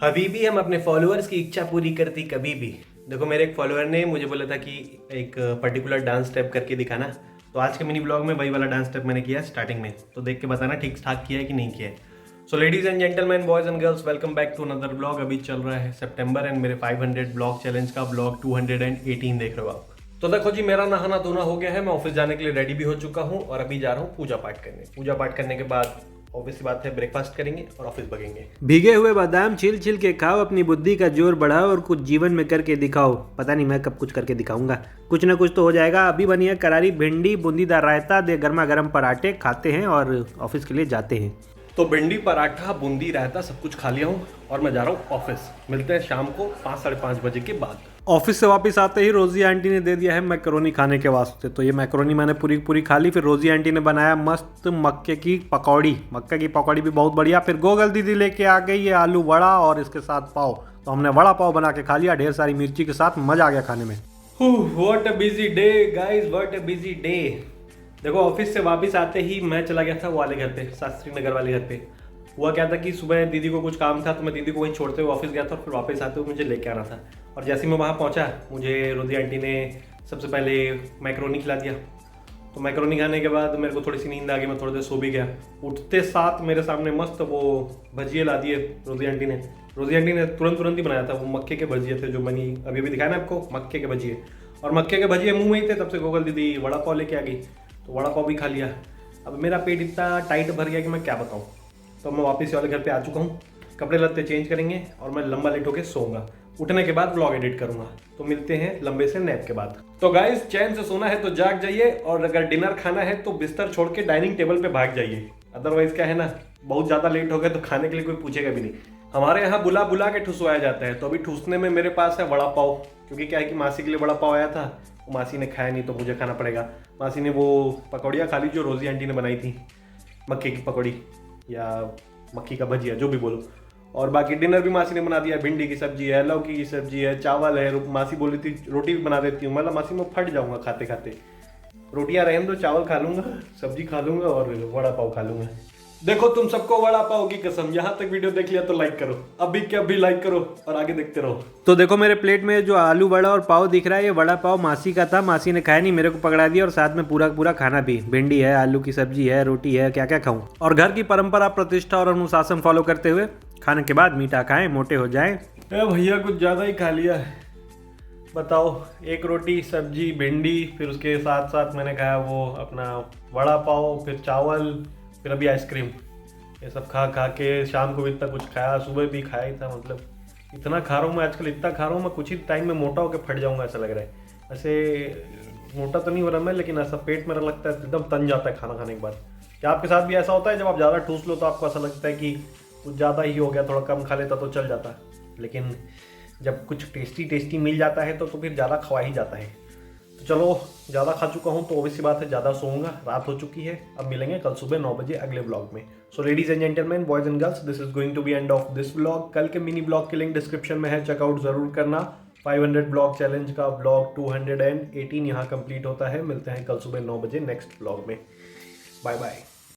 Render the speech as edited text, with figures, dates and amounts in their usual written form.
अभी भी हम अपने फॉलोअर्स की इच्छा पूरी करती कभी भी। देखो, मेरे एक फॉलोअर ने मुझे बोला था कि एक पर्टिकुलर डांस स्टेप करके दिखाना, तो आज के मिनी ब्लॉग में वही वाला डांस स्टेप मैंने किया स्टार्टिंग में, तो देख के बताना ठीक ठाक किया है कि नहीं किया है। So ladies and gentleman, boys and girls, welcome back to another blog. अभी चल रहा है सितंबर एंड मेरे 500 ब्लॉग चैलेंज का ब्लॉग 218 देख रहे हो आप। तो देखो जी, मेरा नहाना धोना हो गया है, मैं ऑफिस जाने के लिए रेडी भी हो चुका हूँ और अभी जा रहा हूँ पूजा पाठ करने। पूजा पाठ करने के बाद ऑब्वियस बात है ब्रेकफास्ट करेंगे और ऑफिस भगेंगे। भीगे हुए बादाम छिल छिल के खाओ, अपनी बुद्धि का जोर बढ़ाओ और कुछ जीवन में करके दिखाओ। पता नहीं मैं कब कुछ करके दिखाऊंगा, कुछ ना कुछ तो हो जाएगा। अभी बनी है करारी भिंडी बूंदीदार रायता, दे गर्मा गर्म पराठे खाते हैं और ऑफिस के लिए जाते हैं। तो भिंडी पराठा बूंदी रायता सब कुछ खा लिया हूँ और मैं जा रहा हूँ ऑफिस। मिलते हैं शाम को 5 साढ़े 5 बजे के बाद। ऑफिस से वापस आते ही रोजी आंटी ने दे दिया है मैकरोनी खाने के वास्ते, तो ये मैकरोनी मैंने पूरी पूरी खा ली। फिर रोजी आंटी ने बनाया मस्त मक्के की पकौड़ी, मक्के की पकौड़ी भी बहुत बढ़िया। फिर गोगल दीदी लेके आ गई ये आलू वड़ा और इसके साथ पाव, तो हमने वड़ा पाव बना के खा लिया ढेर सारी मिर्ची के साथ। मजा आ गया खाने में। What a busy day guys, what a busy day. देखो, ऑफिस से वापस आते ही मैं चला गया था वो वाले घर पे, शास्त्री नगर वाले घर पे। हुआ क्या था कि सुबह दीदी को कुछ काम था, तो मैं दीदी को वहीं छोड़ते हुए ऑफिस गया था और फिर वापस आते हुए मुझे लेके आना था। और जैसे ही मैं वहाँ पहुँचा, मुझे रोजी आंटी ने सबसे पहले मैक्रोनी खिला दिया। तो मैक्रोनी खाने के बाद मेरे को थोड़ी सी नींद आ गई, मैं थोड़ी देर सो भी गया। उठते साथ मेरे सामने मस्त वो भजिए ला दिए रोजी आंटी ने। रोजी आंटी ने तुरंत ही बनाया था, वो मक्के के भजिए थे जो मैंने अभी भी दिखाया ना आपको, मक्के के भजिए। और मक्के के भजिए मुँह में ही थे, तब से गोगल दीदी वड़ा पाव लेके आ गई, तो वड़ा पाव भी खा लिया। अब मेरा पेट इतना टाइट भर गया कि मैं क्या बताऊँ। तो मैं वापस वाले घर पे आ चुका हूँ, कपड़े लत्ते चेंज करेंगे और मैं लंबा लेट होकर सोऊंगा। उठने के बाद ब्लॉग एडिट करूंगा। तो मिलते हैं लंबे से नैप के बाद। तो गाइस, चैन से सोना है तो जाग जाइए, और अगर डिनर खाना है तो बिस्तर छोड़ के डाइनिंग टेबल पे भाग जाइए। अदरवाइज क्या है ना, बहुत ज़्यादा लेट हो गए तो खाने के लिए कोई पूछेगा भी नहीं। हमारे यहाँ बुला बुला के ठुसवाया जाता है, तो अभी ठूसने में मेरे पास है वड़ा पाव, क्योंकि क्या है कि मासी के लिए वड़ा पाव आया था, वो मासी ने खाया नहीं तो मुझे खाना पड़ेगा। मासी ने वो पकौड़ियाँ खा ली जो रोजी आंटी ने बनाई थी, मक्के की पकौड़ी या मक्की का भजिया, जो भी बोलो। और बाकी डिनर भी मासी ने बना दिया, भिंडी की सब्जी है, लौकी की सब्जी है, चावल है। मासी बोली थी रोटी भी बना देती हूँ, मतलब मासी मैं फट जाऊंगा खाते खाते। रोटियां रहें तो चावल खा लूंगा, सब्जी खा लूंगा और वड़ा पाव खा लूंगा। देखो, तुम सबको वड़ा पाव की कसम, यहाँ तक वीडियो देख लिया तो लाइक करो, अभी क्या अभी लाइक करो और आगे देखते रहो। तो देखो मेरे प्लेट में जो आलू वड़ा और पाव दिख रहा है, ये वड़ा पाव मासी का था। मासी ने खाया नहीं, मेरे को पकड़ा दिया और साथ में पूरा पूरा खाना भी। भिंडी है, आलू की सब्जी है, रोटी है, क्या क्या खाऊं। और घर की परंपरा, प्रतिष्ठा और अनुशासन फॉलो करते हुए खाने के बाद मीठा खाएं, मोटे हो जाएं। भैया कुछ ज़्यादा ही खा लिया है, बताओ। एक रोटी सब्जी भिंडी, फिर उसके साथ साथ मैंने खाया वो अपना वड़ा पाव, फिर चावल, फिर अभी आइसक्रीम। ये सब खा खा के शाम को भी इतना कुछ खाया, सुबह भी खाया ही था। मतलब इतना खा रहा हूँ मैं आजकल, इतना खा रहा हूँ मैं, कुछ ही टाइम में मोटा होकर फट जाऊँगा ऐसा लग रहा है। ऐसे मोटा तो नहीं हो रहा मैं, लेकिन ऐसा पेट मेरा लगता है एकदम तन जाता है खाना खाने के बाद। क्या आपके साथ भी ऐसा होता है, जब आप ज़्यादा ठूस लो तो आपको ऐसा लगता है कि कुछ ज़्यादा ही हो गया, थोड़ा कम खा लेता तो चल जाता, लेकिन जब कुछ टेस्टी मिल जाता है तो फिर ज़्यादा खवा ही जाता है। तो चलो, ज़्यादा खा चुका हूँ तो ऑब्वियस बात है ज़्यादा सोऊंगा, रात हो चुकी है। अब मिलेंगे कल सुबह 9 बजे अगले ब्लॉग में। So ladies and gentleman, boys and girls, this is going to be end of this blog. कल के मिनी ब्लॉग की लिंक डिस्क्रिप्शन में है, चेकआउट जरूर करना। 500 ब्लॉग चैलेंज का ब्लॉग 218 यहाँ कंप्लीट होता है। मिलते हैं कल सुबह 9 बजे नेक्स्ट ब्लॉग में। Bye bye.